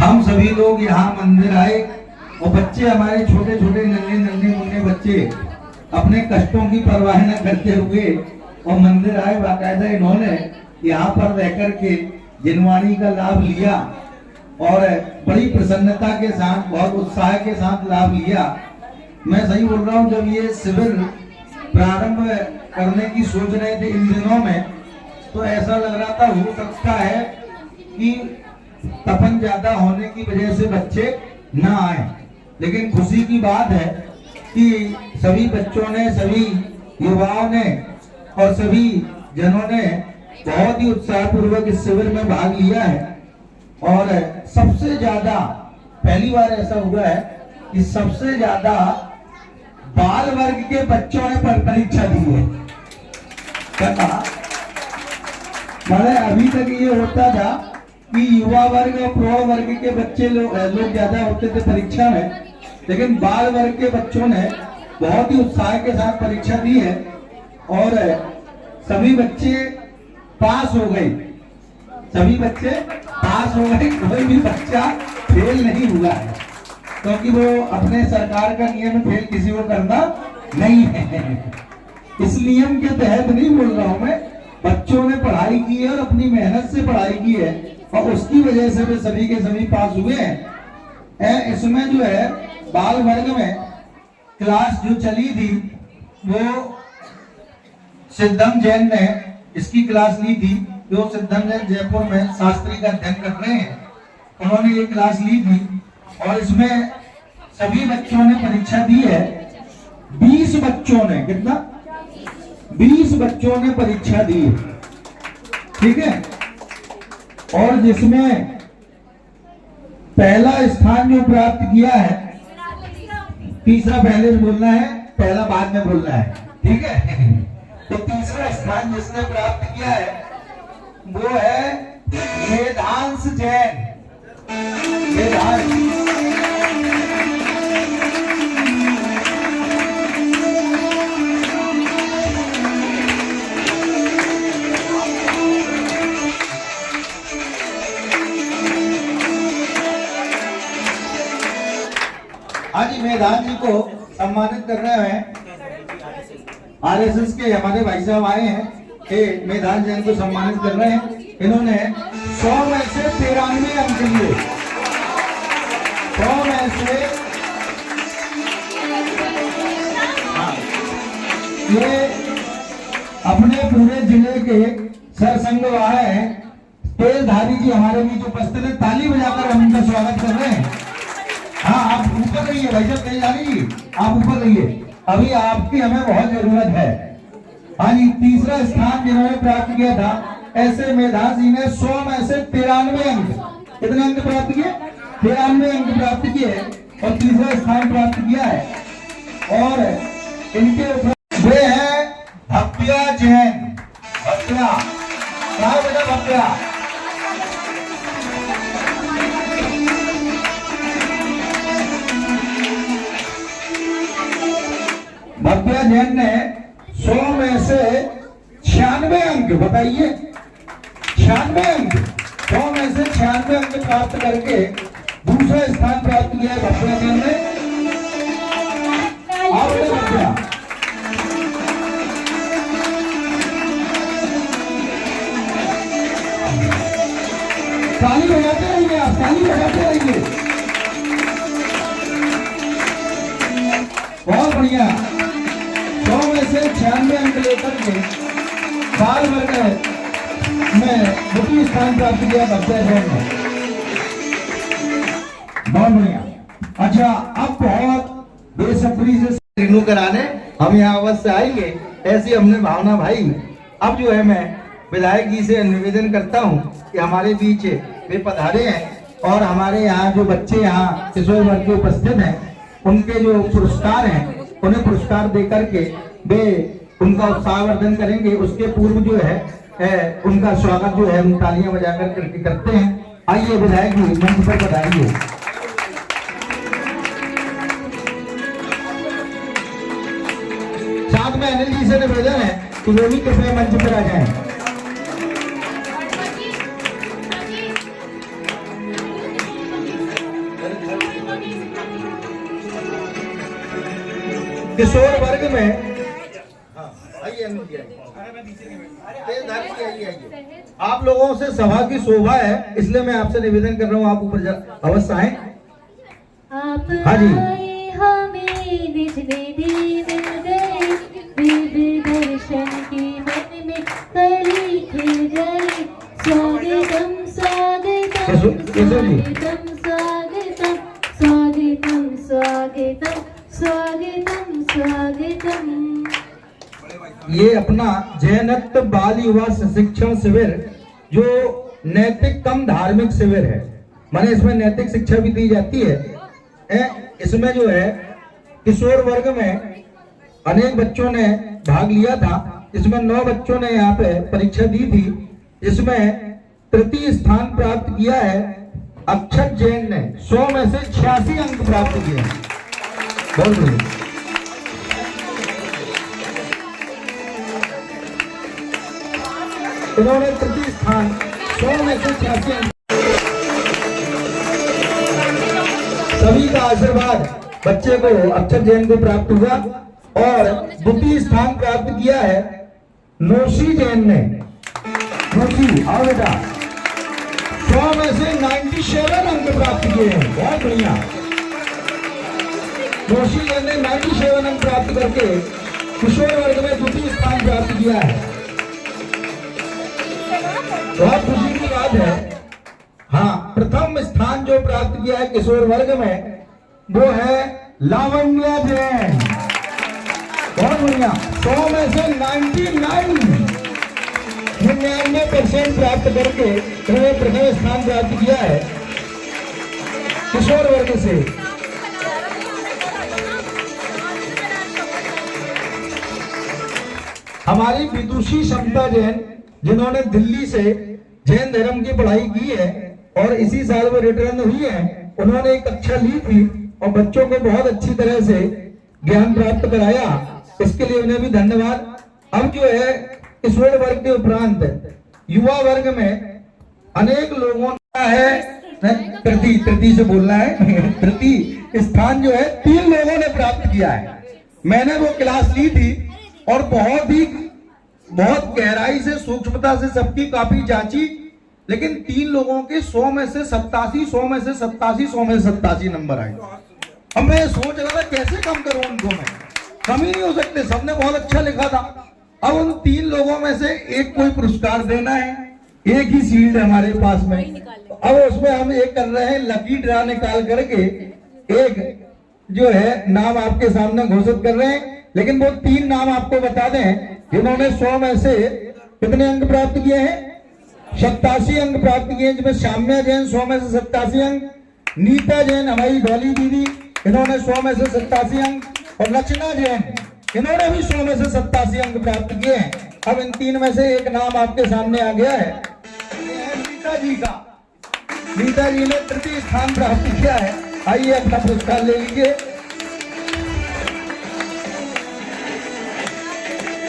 हम सभी लोग यहाँ मंदिर आए और बच्चे हमारे छोटे छोटे नन्हे नन्हे मुन्ने बच्चे अपने कष्टों की परवाह न करते हुए और मंदिर आए। बाकायदा इन्होंने यहाँ पर रह करके जिनवाणी का लाभ लिया और बड़ी प्रसन्नता के साथ बहुत उत्साह के साथ लाभ लिया। मैं सही बोल रहा हूँ, जब ये शिविर प्रारंभ करने की सोच रहे थे इन दिनों में, तो ऐसा लग रहा था हो सकता है कि तपन ज्यादा होने की वजह से बच्चे ना आए, लेकिन खुशी की बात है कि सभी बच्चों ने, सभी युवाओं ने और सभी जनों ने बहुत ही उत्साह पूर्वक इस शिविर में भाग लिया है। और सबसे ज्यादा पहली बार ऐसा हुआ है कि सबसे ज्यादा बाल वर्ग के बच्चों ने परीक्षा दी है। मैंने अभी तक ये होता था कि युवा वर्ग और प्रौढ़ वर्ग के बच्चे लोग ज्यादा होते थे परीक्षा में, लेकिन बाल वर्ग के बच्चों ने बहुत ही उत्साह के साथ परीक्षा दी है और सभी बच्चे पास हो गए। सभी बच्चे पास हो गए, कोई भी बच्चा फेल नहीं हुआ है, क्योंकि वो अपने सरकार का नियम फेल किसी को करना नहीं है। इस नियम के तहत नहीं बोल रहा हूं मैं, बच्चों ने पढ़ाई की है और अपनी मेहनत से पढ़ाई की है और उसकी वजह से वे सभी के सभी पास हुए हैं। इसमें जो है बाल वर्ग में क्लास जो चली थी वो सिद्धम जैन ने इसकी क्लास ली थी, जो सिद्धम जैन जयपुर में शास्त्री का अध्ययन कर रहे हैं, उन्होंने ये क्लास ली थी और इसमें सभी बच्चों ने परीक्षा दी है। 20 बच्चों ने, कितना? 20 बच्चों ने परीक्षा दी है, ठीक है। और जिसमें पहला स्थान जो प्राप्त किया है, तीसरा पहले बोलना है, पहला बाद में बोलना है, ठीक है। तो तीसरा स्थान जिसने प्राप्त किया है वो है मेधांश जैन। मेधांश आज मेधान जी को सम्मानित कर रहे हैं। आरएसएस के हमारे भाई साहब आए हैं, मेधान जैन को सम्मानित कर रहे हैं। इन्होंने 100 में से 93 अंक लिए। 100 में से ये अपने पूरे जिले के सरसंघवाह हैं। तेलधारी जी हमारे बीच उपस्थित है, ताली बजाकर हम उनका स्वागत कर रहे हैं। हाँ, आप ऊपर रहिए भाई साहब, तेलधारी जी आप ऊपर रहिए, अभी आपकी हमें बहुत जरूरत है। हाँ जी, तीसरा स्थान जिन्होंने प्राप्त किया था, ऐसे मेधांश जी ने 100 में से 93 अंक, कितने अंक प्राप्त किए? 93 अंक प्राप्त किए और तीसरा स्थान प्राप्त किया है। और इनके ऊपर वे हैं भव्या जैन। भव्या, क्या बेटा भव्या? भव्या जैन ने 100 में से 96 अंक, बताइए 96 अंक, 100 में से 96 अंक प्राप्त करके दूसरा स्थान प्राप्त किया है भव्या जैन ने। आपने भव्या ताली बजाते रहिए, आप ताली बजाते रहिए, बहुत बढ़िया। 100 में से 96 अंक लेकर के बाल वर्ग में द्वितीय स्थान प्राप्त किया भव्या जैन ने, बहुत बढ़िया। अच्छा, अब बहुत बेसब्री से रिन्यू कराने हम यहाँ अवश्य आएंगे, ऐसी हमने भावना भाई। अब जो है मैं विधायक जी से निवेदन करता हूँ कि हमारे बीच वे पधारे हैं और हमारे यहाँ जो बच्चे यहाँ किशोर वर्ग के उपस्थित हैं, उनके जो पुरस्कार हैं उन्हें पुरस्कार देकर के वे उनका उत्साहवर्धन करेंगे। उसके पूर्व जो है उनका स्वागत जो है हम तालियां बजाकर करके करते हैं। आइए विधायक जी मंच पर पधारिए। साथ में अनिल जी से निवेदन है कि वो भी कृपया मंच पर आ जाएं। किशोर वर्ग में आप लोगों से सभा की शोभा है, इसलिए मैं आपसे निवेदन कर रहा हूँ, आप ऊपर अवश्य आए। हाँ जी। दर्शन की मन में कली खिल गई। स्वागतम स्वागतम स्वागतम स्वागतम स्वागतम स्वागतम स्वागतम स्वागतम। ये अपना जैनत्व बाल युवा शिक्षण शिविर जो नैतिक कम धार्मिक शिविर है, माने इसमें नैतिक शिक्षा भी दी जाती है। इसमें जो है किशोर वर्ग में अनेक बच्चों ने भाग लिया था। इसमें 9 बच्चों ने यहाँ पे परीक्षा दी थी। इसमें तृतीय स्थान प्राप्त किया है अक्षत जैन ने, 100 में से 86 अंक प्राप्त किए हैं। बहुत बढ़िया। उन्होंने तृतीय स्थान 100 में से 86 अंक। सभी का आशीर्वाद बच्चे को अक्षत जैन को प्राप्त हुआ और द्वितीय स्थान प्राप्त किया है नोशी जैन ने। नोशी आओ बेटा, 100 में से 97 अंक प्राप्त किए हैं। बहुत बढ़िया। नोशी जैन ने 97 अंक प्राप्त करके किशोर वर्ग में द्वितीय स्थान प्राप्त किया है। बहुत खुशी की बात है। हाँ, प्रथम स्थान जो प्राप्त किया है किशोर वर्ग में वो है लावण्या जैन। बहुत बढ़िया। 100 में से 99% प्राप्त करके उन्होंने प्रथम स्थान प्राप्त किया है किशोर वर्ग से। हमारी विदुषी समता जैन, जिन्होंने दिल्ली से जैन धर्म की पढ़ाई की है और इसी साल वो रिटर्न हुई है, उन्होंने एक कक्षा ली थी और बच्चों को बहुत अच्छी तरह से ज्ञान प्राप्त कराया। इसके लिए उन्हें भी धन्यवाद। अब जो है किशोर वर्ग के उपरांत युवा वर्ग में अनेक लोगों का है, तृतीय से बोलना है, तृतीय स्थान जो है 3 लोगों ने प्राप्त किया है। मैंने वो क्लास ली थी और बहुत गहराई से सूक्ष्मता से सबकी काफी जांची, लेकिन 3 लोगों के 100 में से 87, 100 में से 87, 100 में से 87 नंबर आए। अब मैं सोच रहा था कैसे कम करूं उनको, मैं कम ही नहीं हो सकते, सबने बहुत अच्छा लिखा था। अब उन 3 लोगों में से एक कोई पुरस्कार देना है, एक ही शील्ड हमारे पास में। अब उसमें हम एक कर रहे हैं, लकी ड्रा निकाल करके एक जो है नाम आपके सामने घोषित कर रहे हैं। लेकिन वो 3 नाम आपको बता दें जिन्होंने 100 में से कितने अंक प्राप्त किए हैं, 87 अंक प्राप्त किए, जिसमें शाम्या जैन 100 में से 87 अंक, नीता जैन हमारी डॉली दीदी इन्होंने 100 में से 87 अंक, और रचना जैन इन्होंने भी 100 में से 87 अंक प्राप्त किए हैं। अब इन 3 में से एक नाम आपके सामने आ गया है, नीता जी का। नीता जी ने तृतीय स्थान प्राप्त किया है। आइए अपना पुरस्कार ले लीजिए।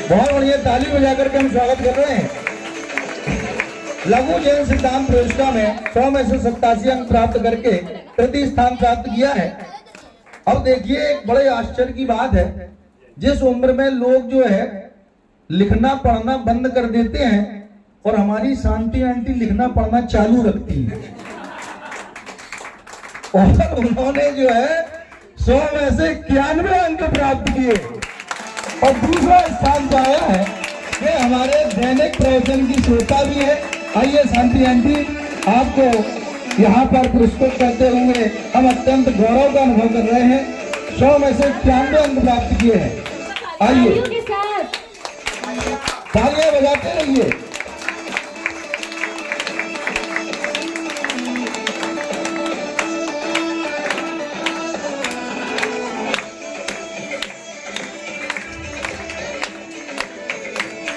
बहुत बढ़िया, ताली बजा करके हम स्वागत कर रहे हैं। लघु जैन सिद्धांत प्रविष्टा में 100 में से 87 अंक प्राप्त करके तृतीय स्थान प्राप्त किया है। अब देखिए, एक बड़े आश्चर्य की बात है, जिस उम्र में लोग जो है लिखना पढ़ना बंद कर देते हैं और हमारी शांति आंटी लिखना पढ़ना चालू रखती है, और उन्होंने जो है 100 में से 91 अंक प्राप्त किए और दूसरा स्थान पाया है। ये हमारे दैनिक प्रवचन की श्रोता भी है। आइए शांति आंटी, आपको यहाँ पर पुरस्कृत करते हुए हम अत्यंत गौरव का अनुभव कर रहे हैं। 100 में से 91 अंक प्राप्त किए हैं। आइए तालियां बजाते रहिए।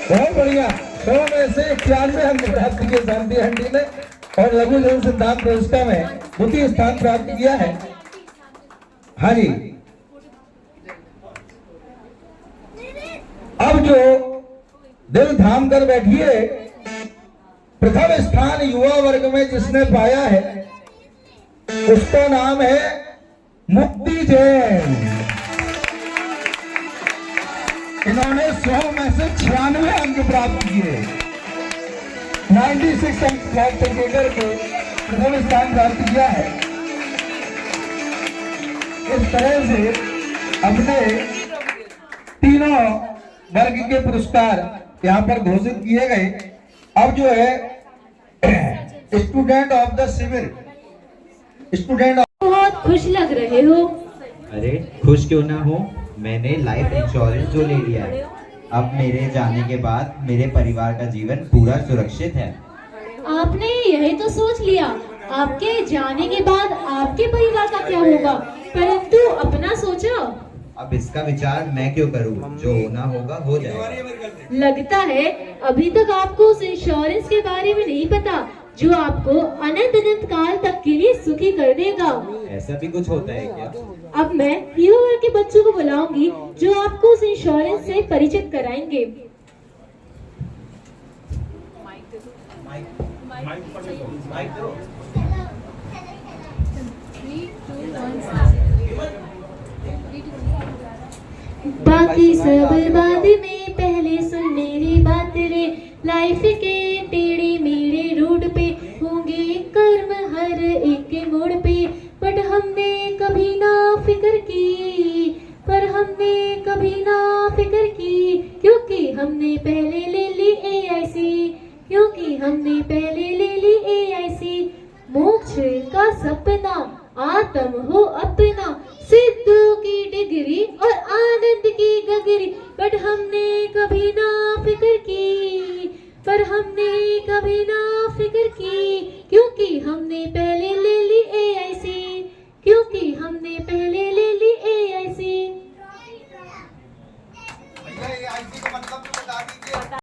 बहुत बढ़िया। 100 में से 91 अंक प्राप्त किए शांति आंटी ने और लघु जैन सिद्धांत प्रविष्टा में द्वितीय स्थान प्राप्त किया है। हाँ जी, अब जो दिल थाम कर बैठिए, प्रथम स्थान युवा वर्ग में जिसने पाया है उसका नाम है मुक्ति जैन। इन्होंने 100 में से 96 अंक प्राप्त किए। 96 अंक प्राप्त करके प्रथम स्थान प्राप्त किया है। इस तरह से अपने तीनों वर्ग के पुरस्कार यहाँ पर घोषित किए गए। अब जो है स्टूडेंट ऑफ द शिविर, स्टूडेंट बहुत खुश लग रहे हो। अरे खुश क्यों ना हो, मैंने लाइफ इंश्योरेंस जो ले लिया है। अब मेरे जाने के बाद मेरे परिवार का जीवन पूरा सुरक्षित है। आपने यही तो सोच लिया, आपके जाने के बाद आपके परिवार का क्या होगा, परंतु अपना सोचो। अब इसका विचार मैं क्यों करूं, जो होना होगा हो जाएगा। लगता है अभी तक आपको उस इंश्योरेंस के बारे में नहीं पता जो आपको अनंत अनंत काल तक के लिए सुखी कर देगा। ऐसा भी कुछ होता है क्या? अब मैं युवा वर्ग के बच्चों को बुलाऊंगी जो आपको उस इंश्योरेंस से परिचित कराएंगे। बाकी सब बाद में, पहले सुन मेरी बात रे। लाइफ के टेढ़े मेढ़े रोड पे होंगे कर्म हर एक के मोड़ पे, बट हमने कभी ना फिक्र की, पर हमने कभी ना फिक्र की, क्योंकि हमने पहले ले ली AIC, क्योंकि हमने पहले ले ली AIC। मोक्ष का सपना आत्म हो अपना, सिद्धों की डिग्री और आनंद की गगरी, बट हमने कभी ना फिक्र की, पर हमने कभी ना फिक्र की, क्योंकि हमने पहले ले ली AIC, क्योंकि हमने पहले ले ली AIC। AIC का मतलब तो बता दीजिए।